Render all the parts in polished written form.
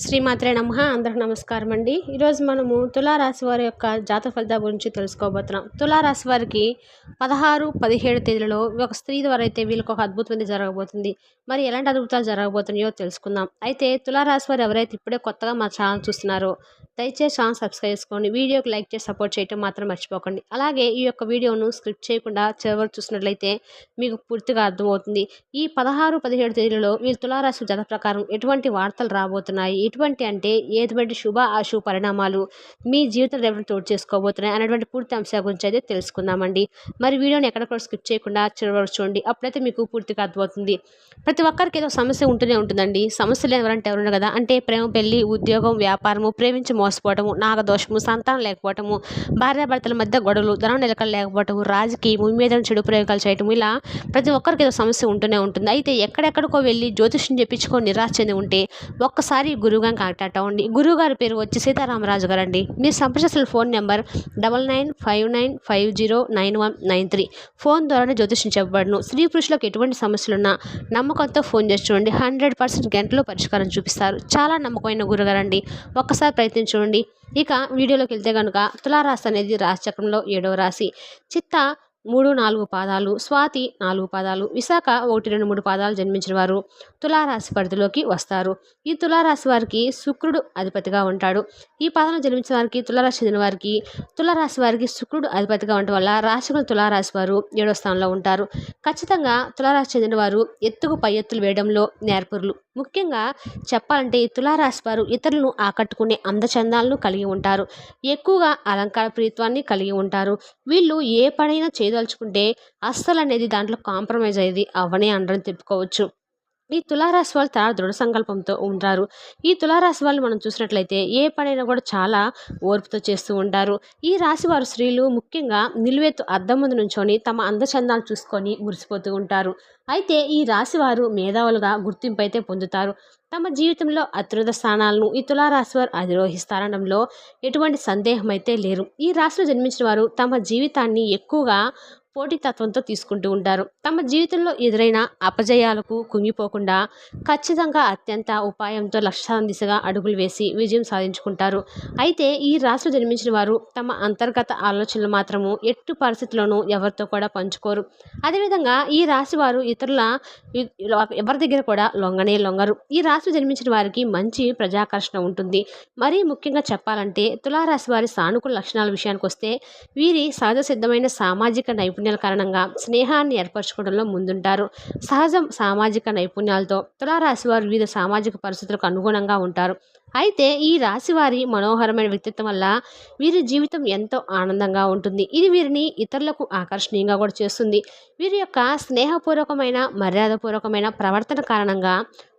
శ్రీమాత్రే నమః. అందరికి నమస్కారం అండి. ఈరోజు మనము తులారాశి వారి యొక్క జాతక ఫలితాల గురించి తెలుసుకోబోతున్నాం. తులారాశి వారికి 16, 17 తేదీలలో ఒక స్త్రీ ద్వారా అయితే వీళ్ళకి ఒక అద్భుతమైనది జరగబోతుంది. మరి ఎలాంటి అద్భుతాలు జరగబోతున్నాయో తెలుసుకుందాం. అయితే తులారాశి వారు ఎవరైతే ఇప్పుడే కొత్తగా మా ఛానల్ చూస్తున్నారో దయచేసి ఛానల్ సబ్స్క్రైబ్ చేసుకోండి. వీడియోకి లైక్ చేసి సపోర్ట్ చేయడం మాత్రం మర్చిపోకండి. అలాగే ఈ యొక్క వీడియోను స్క్రిప్ట్ చేయకుండా చివరి చూసినట్లయితే మీకు పూర్తిగా అర్థమవుతుంది. ఈ 16, 17 తేదీలలో వీళ్ళు తులారాశి జాతక ప్రకారం ఎటువంటి వార్తలు రాబోతున్నాయి, ఎటువంటి అంటే ఎటువంటి శుభ అశుభ పరిణామాలు మీ జీవితంలో ఎవరు తోడు చేసుకోబోతున్నాయి అనేటువంటి పూర్తి అంశాల గురించి అయితే తెలుసుకుందామండి. మరి వీడియోని ఎక్కడ కూడా స్కిప్ చేయకుండా చివరి వరకు చూడండి. అప్పుడైతే మీకు పూర్తిగా అర్థమవుతుంది. ప్రతి ఒక్కరికి ఏదో సమస్య ఉంటూనే ఉంటుందండి. సమస్యలు ఎవరంటే ఎవరున్నారు కదా, అంటే ప్రేమ, పెళ్లి, ఉద్యోగం, వ్యాపారము, ప్రేమించి మోసపోవటము, నాగదోషము, సంతానం లేకపోవటము, భార్యాభర్తల మధ్య గొడవలు, ధనం నిలకడ లేకపోవటము, రాజకీయము మీద చెడు ప్రయోగాలు చేయటం, ఇలా ప్రతి ఒక్కరికి ఏదో సమస్య ఉంటూనే ఉంటుంది. అయితే ఎక్కడెక్కడికో వెళ్ళి జ్యోతిష్యం చెప్పించుకొని నిరాశ చెంది ఉంటే ఒక్కసారి గురువుగారిని కాంటాక్ట్ అవ్వండి. గురువు గారి పేరు వచ్చి సీతారామరాజు గారు అండి. మీరు సంప్రదించిన ఫోన్ నెంబర్ 9959509193. ఫోన్ ద్వారానే జ్యోతిష్యం చెప్పబడును. స్త్రీ పురుషులకు ఎటువంటి సమస్యలున్నా నమ్మకంతో ఫోన్ చేసి చూడండి. 100% గంటలో పరిష్కారం చూపిస్తారు. చాలా నమ్మకమైన గురుగారండి. ఒక్కసారి ప్రయత్నించండి. ఇక వీడియోలోకి వెళ్తే కనుక తులారాశి అనేది రాశి చక్రంలో 7వ రాశి. చిత్త 3, 4 పాదాలు, స్వాతి 4 పాదాలు, విశాఖ 1, 2, 3 పాదాలు జన్మించిన వారు తులారాశి పరిధిలోకి వస్తారు. ఈ తులారాశి వారికి శుక్రుడు అధిపతిగా ఉంటాడు. ఈ పాదంలో జన్మించిన వారికి తులారాశి చెందిన వారికి శుక్రుడు అధిపతిగా ఉండటం వల్ల రాశికులు తులారాశి వారు 7వ స్థానంలో ఉంటారు. ఖచ్చితంగా తులారాశి చెందిన వారు ఎత్తుకు పై ఎత్తులు వేయడంలో నేర్పరులు. ముఖ్యంగా చెప్పాలంటే ఈ తులారాశి వారు ఇతరులను ఆకట్టుకునే అందచందాలను కలిగి ఉంటారు. ఎక్కువగా అలంకార ప్రియత్వాన్ని కలిగి ఉంటారు. వీళ్ళు ఏ పనైనా చేయదలుచుకుంటే అస్సలు అనేది దాంట్లో కాంప్రమైజ్ అయ్యేది అవనే అనడం చెప్పుకోవచ్చు. ఈ తులారాశి వాళ్ళు చాలా దృఢ సంకల్పంతో ఉంటారు. ఈ తులారాశి వాళ్ళు మనం చూసినట్లయితే ఏ పనైనా కూడా చాలా ఓర్పుతో చేస్తూ ఉంటారు. ఈ రాశి వారు స్త్రీలు ముఖ్యంగా నిలువెత్తు అద్దం ముందు నుంచొని తమ అందచందాలు చూసుకొని మురిసిపోతూ ఉంటారు. అయితే ఈ రాశి వారు మేధావులుగా గుర్తింపు అయితే పొందుతారు. తమ జీవితంలో అత్యున్నత స్థానాలను ఈ తులారాశి వారు అధిరోహిస్తారనడంలో ఎటువంటి సందేహం అయితే లేరు. ఈ రాశిలో జన్మించిన వారు తమ జీవితాన్ని ఎక్కువగా పోటీతత్వంతో తీసుకుంటూ ఉంటారు. తమ జీవితంలో ఎదురైన అపజయాలకు కుంగిపోకుండా ఖచ్చితంగా అత్యంత ఉపాయంతో లక్ష్యాల దిశగా అడుగులు వేసి విజయం సాధించుకుంటారు. అయితే ఈ రాశిలో జన్మించిన వారు తమ అంతర్గత ఆలోచనలు మాత్రము ఎట్టి పరిస్థితుల్లోనూ ఎవరితో కూడా పంచుకోరు. అదేవిధంగా ఈ రాశి వారు ఎవరి దగ్గర కూడా లొంగరు. ఈ రాశిలో జన్మించిన వారికి మంచి ప్రజాకర్షణ ఉంటుంది. మరీ ముఖ్యంగా చెప్పాలంటే తులారాశి వారి సానుకూల లక్షణాల విషయానికి వస్తే వీరి సహజ సిద్ధమైన సామాజిక నైపుణ్యాల కారణంగా స్నేహాన్ని ఏర్పరచుకోవడంలో ముందుంటారు. సహజ సామాజిక నైపుణ్యాలతో తులారాశి వారు వివిధ సామాజిక పరిస్థితులకు అనుగుణంగా ఉంటారు. అయితే ఈ రాశి వారి మనోహరమైన వ్యక్తిత్వం వల్ల వీరి జీవితం ఎంతో ఆనందంగా ఉంటుంది. ఇది వీరిని ఇతరులకు ఆకర్షణీయంగా కూడా చేస్తుంది. వీరి యొక్క స్నేహపూర్వకమైన మర్యాదపూర్వకమైన ప్రవర్తన కారణంగా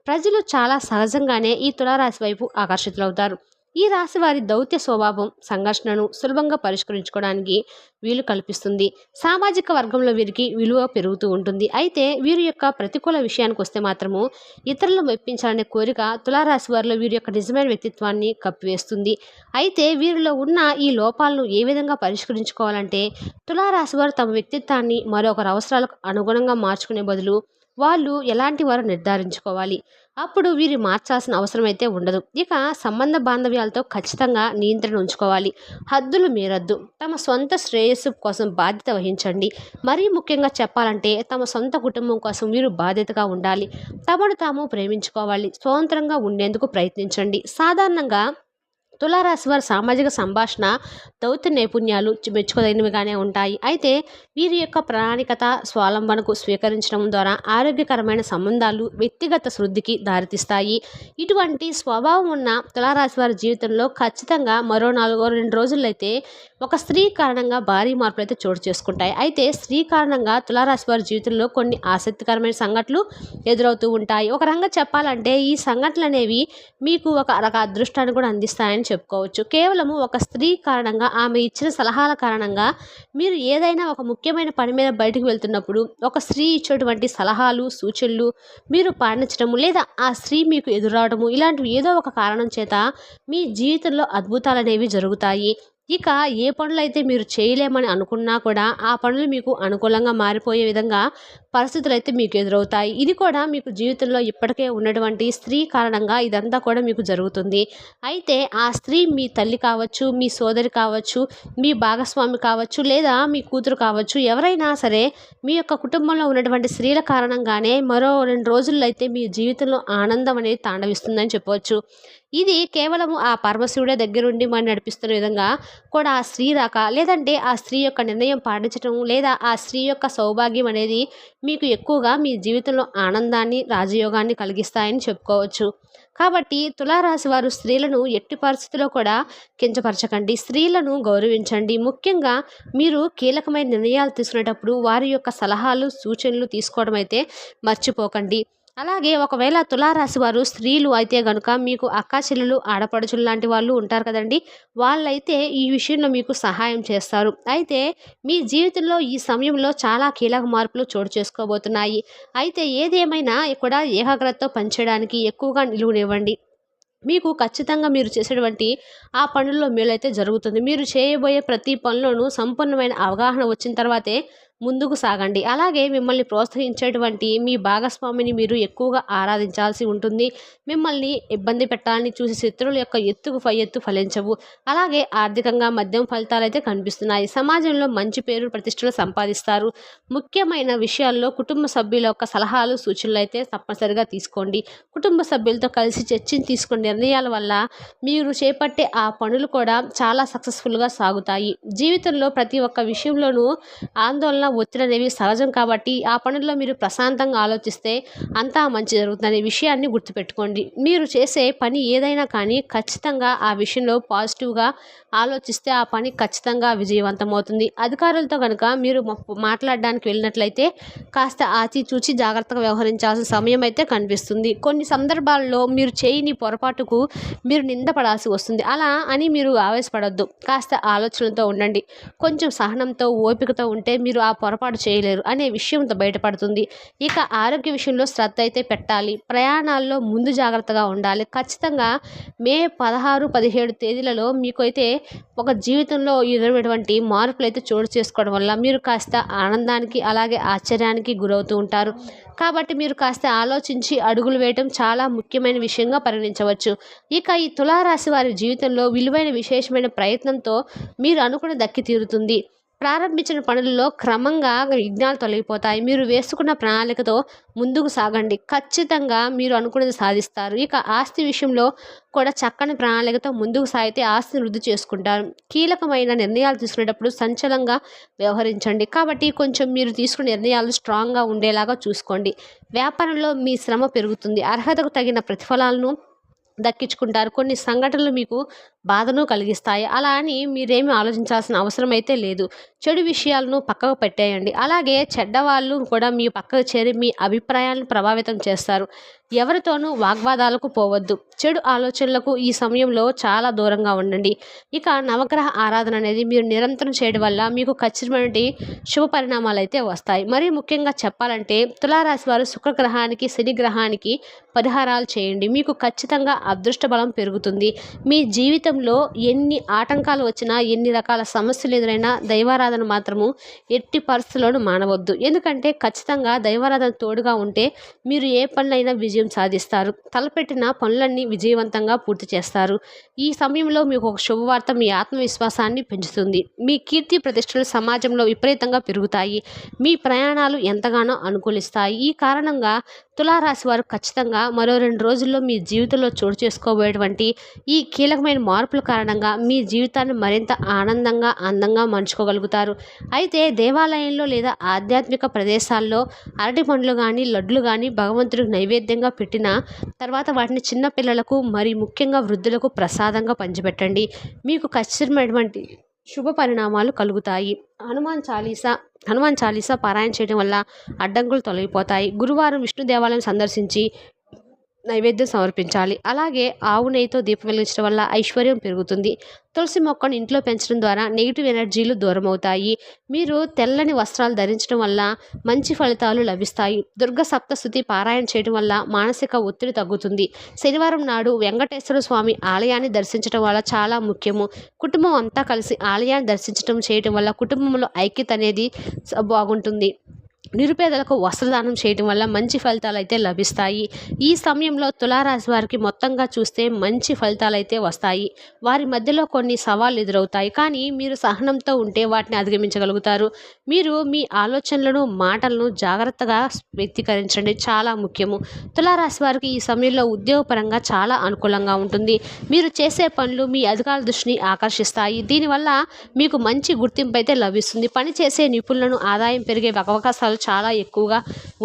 ప్రజలు చాలా సహజంగానే ఈ తులారాశి వైపు ఆకర్షితులవుతారు. ఈ రాశి వారి దౌత్య స్వభావం సంఘర్షణను సులభంగా పరిష్కరించుకోవడానికి వీలు కల్పిస్తుంది. సామాజిక వర్గంలో వీరికి విలువ పెరుగుతూ ఉంటుంది. అయితే వీరి యొక్క ప్రతికూల విషయానికి వస్తే మాత్రము ఇతరులను మెప్పించాలనే కోరిక తులారాశి వారిలో వీరి యొక్క నిజమైన వ్యక్తిత్వాన్ని కప్పివేస్తుంది. అయితే వీరిలో ఉన్న ఈ లోపాలను ఏ విధంగా పరిష్కరించుకోవాలంటే తులారాశి వారు తమ వ్యక్తిత్వాన్ని మరొకరి అవసరాలకు అనుగుణంగా మార్చుకునే బదులు వాళ్ళు ఎలాంటి వారు నిర్ధారించుకోవాలి. అప్పుడు వీరు మార్చాల్సిన అవసరం అయితే ఉండదు. ఇక సంబంధ బాంధవ్యాలతో ఖచ్చితంగా నియంత్రణ ఉంచుకోవాలి. హద్దులు మీరద్దు. తమ సొంత శ్రేయస్సు కోసం బాధ్యత వహించండి. మరీ ముఖ్యంగా చెప్పాలంటే తమ సొంత కుటుంబం కోసం వీరు బాధ్యతగా ఉండాలి. తమను తాము ప్రేమించుకోవాలి. స్వతంత్రంగా ఉండేందుకు ప్రయత్నించండి. సాధారణంగా తులారాశి వారి సామాజిక సంభాషణ దౌత్య నైపుణ్యాలు మెచ్చుకోదగినవిగానే ఉంటాయి. అయితే వీరి యొక్క ప్రామాణికత స్వావలంబనకు స్వీకరించడం ద్వారా ఆరోగ్యకరమైన సంబంధాలు వ్యక్తిగత శుద్ధికి దారితీస్తాయి. ఇటువంటి స్వభావం ఉన్న తులారాశి వారి జీవితంలో ఖచ్చితంగా మరో 2 రోజుల్లో అయితే ఒక స్త్రీ కారణంగా భారీ మార్పులు అయితే చోటు చేసుకుంటాయి. అయితే స్త్రీ కారణంగా తులారాశి వారి జీవితంలో కొన్ని ఆసక్తికరమైన సంఘటనలు ఎదురవుతూ ఉంటాయి. ఒక రంగా చెప్పాలంటే ఈ సంఘటనలు అనేవి మీకు ఒక అదృష్టాన్ని కూడా అందిస్తాయని చెప్పుకోవచ్చు. కేవలము ఒక స్త్రీ కారణంగా ఆమె ఇచ్చిన సలహాల కారణంగా మీరు ఏదైనా ఒక ముఖ్యమైన పని మీద బయటకు వెళ్తున్నప్పుడు ఒక స్త్రీ ఇచ్చేటువంటి సలహాలు సూచనలు మీరు పాటించడము లేదా ఆ స్త్రీ మీకు ఎదురావడము ఇలాంటివి ఏదో ఒక కారణం చేత మీ జీవితంలో అద్భుతాలు అనేవి జరుగుతాయి. ఇక ఏ పనులైతే మీరు చేయలేమని అనుకున్నా కూడా ఆ పనులు మీకు అనుకూలంగా మారిపోయే విధంగా పరిస్థితులైతే మీకు ఎదురవుతాయి. ఇది కూడా మీకు జీవితంలో ఇప్పటికే ఉన్నటువంటి స్త్రీ కారణంగా ఇదంతా కూడా మీకు జరుగుతుంది. అయితే ఆ స్త్రీ మీ తల్లి కావచ్చు, మీ సోదరి కావచ్చు, మీ భాగస్వామి కావచ్చు, లేదా మీ కూతురు కావచ్చు, ఎవరైనా సరే మీ యొక్క కుటుంబంలో ఉన్నటువంటి స్త్రీల కారణంగానే మరో 2 రోజుల్లో అయితే మీ జీవితంలో ఆనందం అనేది తాండవిస్తుందని చెప్పవచ్చు. ఇది కేవలం ఆ పరమశివుడే దగ్గరుండి మనని నడిపిస్తున్న విధంగా కూడా ఆ స్త్రీ రాక, లేదంటే ఆ స్త్రీ యొక్క నిర్ణయం పాటించడం, లేదా ఆ స్త్రీ యొక్క సౌభాగ్యం అనేది మీకు ఎక్కువగా మీ జీవితంలో ఆనందాన్ని, రాజయోగాన్ని కలిగిస్తాయని చెప్పుకోవచ్చు. కాబట్టి తులారాశి వారు స్త్రీలను ఎట్టి పరిస్థితిలో కూడా కించపరచకండి. స్త్రీలను గౌరవించండి. ముఖ్యంగా మీరు కీలకమైన నిర్ణయాలు తీసుకునేటప్పుడు వారి యొక్క సలహాలు, సూచనలు తీసుకోవడం అయితే మర్చిపోకండి. అలాగే ఒకవేళ తులారాశి వారు స్త్రీలు అయితే గనుక మీకు అక్కా చెల్లెలు, ఆడపడుచులు లాంటి వాళ్ళు ఉంటారు కదండీ! వాళ్ళైతే ఈ విషయంలో మీకు సహాయం చేస్తారు. అయితే మీ జీవితంలో ఈ సమయంలో చాలా కీలక మార్పులు చోటు చేసుకోబోతున్నాయి. అయితే ఏదేమైనా కూడా ఏకాగ్రతతో పనిచేయడానికి ఎక్కువగా నిలువునివ్వండి. మీకు ఖచ్చితంగా మీరు చేసేటువంటి ఆ పనుల్లో మేలైతే జరుగుతుంది. మీరు చేయబోయే ప్రతి పనిలోనూ సంపూర్ణమైన అవగాహన వచ్చిన తర్వాతే ముందుకు సాగండి. అలాగే మిమ్మల్ని ప్రోత్సహించేటువంటి మీ భాగస్వామిని మీరు ఎక్కువగా ఆరాధించాల్సి ఉంటుంది. మిమ్మల్ని ఇబ్బంది పెట్టాలని చూసి శత్రువుల యొక్క ఎత్తుకు పై ఎత్తు ఫలించవు. అలాగే ఆర్థికంగా మధ్యమ ఫలితాలైతే కనిపిస్తున్నాయి. సమాజంలో మంచి పేరు, ప్రతిష్టలు సంపాదిస్తారు. ముఖ్యమైన విషయాల్లో కుటుంబ సభ్యుల యొక్క సలహాలు, సూచనలు అయితే తప్పనిసరిగా తీసుకోండి. కుటుంబ సభ్యులతో కలిసి చర్చించి తీసుకునే నిర్ణయాల వల్ల మీరు చేపట్టే ఆ పనులు కూడా చాలా సక్సెస్ఫుల్గా సాగుతాయి. జీవితంలో ప్రతి ఒక్క విషయంలోనూ ఆందోళన, ఒత్తిడి అనేవి సహజం కాబట్టి ఆ పనుల్లో మీరు ప్రశాంతంగా ఆలోచిస్తే అంతా మంచి జరుగుతుందనే విషయాన్ని గుర్తుపెట్టుకోండి. మీరు చేసే పని ఏదైనా కానీ ఖచ్చితంగా ఆ విషయంలో పాజిటివ్గా ఆలోచిస్తే ఆ పని ఖచ్చితంగా విజయవంతమవుతుంది. అధికారులతో కనుక మీరు మాట్లాడడానికి వెళ్ళినట్లయితే కాస్త ఆచితూచి జాగ్రత్తగా వ్యవహరించాల్సిన సమయం అయితే కనిపిస్తుంది. కొన్ని సందర్భాల్లో మీరు చేయని పొరపాటుకు మీరు నిందపడాల్సి వస్తుంది. అలా అని మీరు ఆవేశపడొద్దు. కాస్త ఆలోచనలతో ఉండండి. కొంచెం సహనంతో, ఓపికతో ఉంటే మీరు ఆ పొరపాటు చేయలేరు అనే విషయంతో బయటపడుతుంది. ఇక ఆరోగ్య విషయంలో శ్రద్ధ అయితే పెట్టాలి. ప్రయాణాల్లో ముందు జాగ్రత్తగా ఉండాలి. ఖచ్చితంగా మే 16, 17 తేదీలలో మీకు అయితే ఒక జీవితంలో ఎదురటువంటి మార్పులు అయితే చోటు చేసుకోవడం వల్ల మీరు కాస్త ఆనందానికి, అలాగే ఆశ్చర్యానికి గురవుతూ ఉంటారు. కాబట్టి మీరు కాస్త ఆలోచించి అడుగులు వేయటం చాలా ముఖ్యమైన విషయంగా పరిగణించవచ్చు. ఇక ఈ తులారాశి వారి జీవితంలో విలువైన, విశేషమైన ప్రయత్నంతో మీరు అనుకున్న దక్కి తీరుతుంది. ప్రారంభించిన పనులలో క్రమంగా విఘ్నాలు తొలగిపోతాయి. మీరు వేసుకున్న ప్రణాళికతో ముందుకు సాగండి. ఖచ్చితంగా మీరు అనుకున్నది సాధిస్తారు. ఇక ఆస్తి విషయంలో కూడా చక్కని ప్రణాళికతో ముందుకు సాగితే ఆస్తిని వృద్ధి చేసుకుంటారు. కీలకమైన నిర్ణయాలు తీసుకునేటప్పుడు సంచలంగా వ్యవహరించండి. కాబట్టి కొంచెం మీరు తీసుకునే నిర్ణయాలు స్ట్రాంగ్గా ఉండేలాగా చూసుకోండి. వ్యాపారంలో మీ శ్రమ పెరుగుతుంది. అర్హతకు తగిన ప్రతిఫలాలను దక్కించుకుంటారు. కొన్ని సంఘటనలు మీకు బాధను కలిగిస్తాయి. అలా అని మీరేమీ ఆలోచించాల్సిన అవసరం అయితే లేదు. చెడు విషయాలను పక్కకు పెట్టేయండి. అలాగే చెడ్డవాళ్ళు కూడా మీ పక్కకు చేరి మీ అభిప్రాయాలను ప్రభావితం చేస్తారు. ఎవరితోనూ వాగ్వాదాలకు పోవద్దు. చెడు ఆలోచనలకు ఈ సమయంలో చాలా దూరంగా ఉండండి. ఇక నవగ్రహ ఆరాధన అనేది మీరు నిరంతరం చేయడం వల్ల మీకు ఖచ్చితమైనటువంటి శుభ పరిణామాలు అయితే వస్తాయి. మరీ ముఖ్యంగా చెప్పాలంటే తులారాశి వారు శుక్రగ్రహానికి, శని గ్రహానికి పరిహారాలు చేయండి. మీకు ఖచ్చితంగా అదృష్ట బలం పెరుగుతుంది. మీ జీవితంలో ఎన్ని ఆటంకాలు వచ్చినా, ఎన్ని రకాల సమస్యలు ఎదురైనా దైవారాధన మాత్రము ఎట్టి పరిస్థితుల్లోనూ మానవద్దు. ఎందుకంటే ఖచ్చితంగా దైవారాధన తోడుగా ఉంటే మీరు ఏ పనులైనా విజయం సాధిస్తారు. తలపెట్టిన పనులన్నీ విజయవంతంగా పూర్తి చేస్తారు. ఈ సమయంలో మీకు ఒక శుభవార్త మీ ఆత్మవిశ్వాసాన్ని పెంచుతుంది. మీ కీర్తి ప్రతిష్టలు సమాజంలో విపరీతంగా పెరుగుతాయి. మీ ప్రయాణాలు ఎంతగానో అనుకూలిస్తాయి. ఈ కారణంగా తులారాశి వారు ఖచ్చితంగా మరో 2 రోజుల్లో మీ జీవితంలో చోటు చేసుకోబోయేటువంటి ఈ కీలకమైన మార్పుల కారణంగా మీ జీవితాన్ని మరింత ఆనందంగా, అందంగా మలుచుకోగలుగుతారు. అయితే దేవాలయంలో లేదా ఆధ్యాత్మిక ప్రదేశాల్లో అరటి పండ్లు కానీ, లడ్లు కానీ భగవంతుడికి నైవేద్యంగా పెట్టిన తర్వాత వాటిని చిన్న పిల్లలకు, మరి ముఖ్యంగా వృద్ధులకు ప్రసాదంగా పంచిపెట్టండి. మీకు ఖచ్చితమైనటువంటి శుభ పరిణామాలు కలుగుతాయి. హనుమాన్ చాలీసా పారాయణ చేయడం వల్ల అడ్డంకులు తొలగిపోతాయి. గురువారం విష్ణు దేవాలయం సందర్శించి నైవేద్యం సమర్పించాలి. అలాగే ఆవు నెయ్యితో దీపం వెలిగించడం వల్ల ఐశ్వర్యం పెరుగుతుంది. తులసి మొక్కను ఇంట్లో పెంచడం ద్వారా నెగిటివ్ ఎనర్జీలు దూరమవుతాయి. మీరు తెల్లని వస్త్రాలు ధరించడం వల్ల మంచి ఫలితాలు లభిస్తాయి. దుర్గ సప్తశతి పారాయణ చేయడం వల్ల మానసిక ఒత్తిడి తగ్గుతుంది. శనివారం నాడు వెంకటేశ్వర స్వామి ఆలయాన్ని దర్శించడం వల్ల చాలా ముఖ్యము. కుటుంబం అంతా కలిసి ఆలయాన్ని దర్శించడం చేయడం వల్ల కుటుంబంలో ఐక్యత అనేది బాగుంటుంది. నిరుపేదలకు వస్త్రదానం చేయడం వల్ల మంచి ఫలితాలు అయితే లభిస్తాయి. ఈ సమయంలో తులారాశి వారికి మొత్తంగా చూస్తే మంచి ఫలితాలు అయితే వస్తాయి. వారి మధ్యలో కొన్ని సవాళ్ళు ఎదురవుతాయి, కానీ మీరు సహనంతో ఉంటే వాటిని అధిగమించగలుగుతారు. మీరు మీ ఆలోచనలను మాటలను జాగ్రత్తగా వ్యక్తీకరించండి, చాలా ముఖ్యము. తులారాశి వారికి ఈ సమయంలో ఉద్యోగపరంగా చాలా అనుకూలంగా ఉంటుంది. మీరు చేసే పనులు మీ అధికారుల దృష్టిని ఆకర్షిస్తాయి. దీనివల్ల మీకు మంచి గుర్తింపు అయితే లభిస్తుంది. పని చేసే నిపుణులను ఆదాయం పెరిగే అవకాశాలు చాలా ఎక్కువగా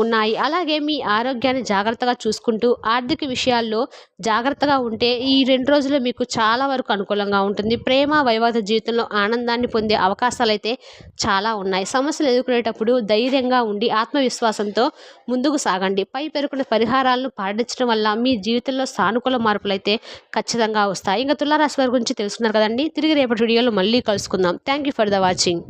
ఉన్నాయి. అలాగే మీ ఆరోగ్యాన్ని జాగ్రత్తగా చూసుకుంటూ ఆర్థిక విషయాల్లో జాగ్రత్తగా ఉంటే ఈ 2 రోజులు మీకు చాలా వరకు అనుకూలంగా ఉంటుంది. ప్రేమ వైవాహిక జీవితంలో ఆనందాన్ని పొందే అవకాశాలు అయితే చాలా ఉన్నాయి. సమస్యలు ఎదుర్కొనేటప్పుడు ధైర్యంగా ఉండి ఆత్మవిశ్వాసంతో ముందుకు సాగండి. పై పేర్కొన్న పరిహారాలను పాటించడం వల్ల మీ జీవితంలో సానుకూల మార్పులు అయితే ఖచ్చితంగా వస్తాయి. ఇంకా తులారాశి వారి గురించి తెలుసుకున్నారు కదండి. తిరిగి రేపటి వీడియోలో మళ్ళీ కలుసుకుందాం. Thank you for the watching.